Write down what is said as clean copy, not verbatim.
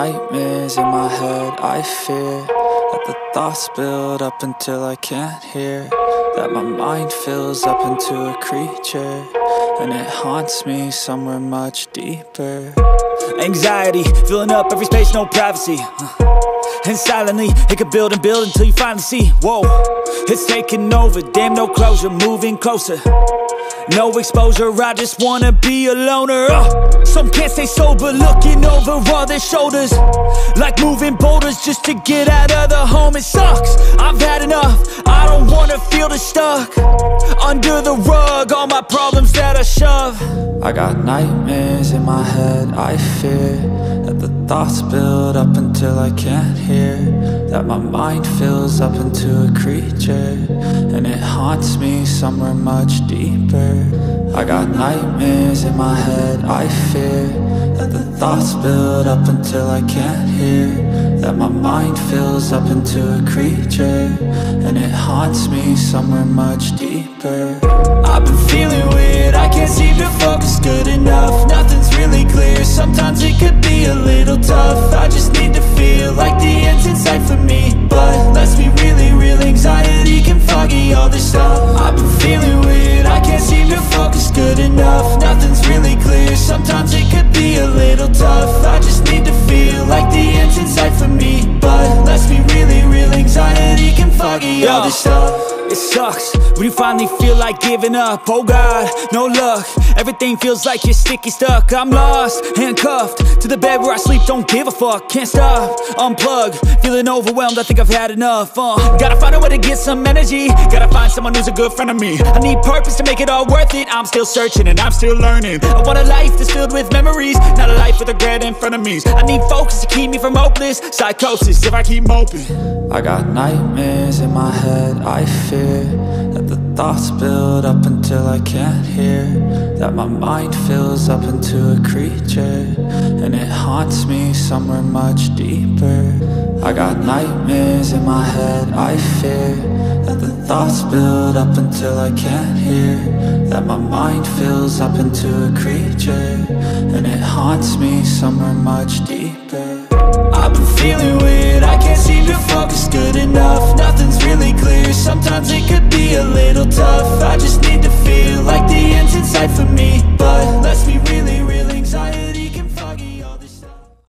nightmares in my head, I fear that the thoughts build up until I can't hear, that my mind fills up into a creature, and it haunts me somewhere much deeper. Anxiety, filling up every space, no privacy, and silently, it could build and build until you finally see, whoa, it's taking over, damn no closure, moving closer. No exposure, I just wanna be a loner. Some can't stay sober, looking over all their shoulders, like moving boulders just to get out of the home. It sucks, I've had enough, I don't wanna feel the stuck under the rug, all my problems that I shove. I got nightmares in my head, I fear that the thoughts build up until I can't hear, that my mind fills up into a creature, and it haunts me somewhere much deeper. I got nightmares in my head, I fear that the thoughts build up until I can't hear, that my mind fills up into a creature, and it haunts me somewhere much deeper. I've been feeling weird, I can't seem to focus good enough, nothing's really clear, sometimes it could be a little tough. I just need to feel like the end's in sight for me, but let's be really real, anxiety can foggy all this stuff. I've been feeling weird, I can't seem to focus good enough, nothing's really clear, sometimes it could be a little tough. I just need to feel like the end's in sight for me, but let's be really real, anxiety can foggy all this stuff. It sucks when you finally feel like giving up. Oh God, no luck, everything feels like you're sticky stuck. I'm lost, handcuffed to the bed where I sleep, don't give a fuck. Can't stop, unplug, feeling overwhelmed, I think I've had enough. Gotta find a way to get some energy, gotta find someone who's a good friend of me. I need purpose to make it all worth it, I'm still searching and I'm still learning. I want a life that's filled with memories, not a life with regret and frenemies. I need focus to keep me from hopeless psychosis if I keep moping. I got nightmares in my head, I fear that the thoughts build up until I can't hear, that my mind fills up into a creature, and it haunts me somewhere much deeper. I got nightmares in my head, I fear that the thoughts build up until I can't hear, that my mind fills up into a creature, and it haunts me somewhere much deeper.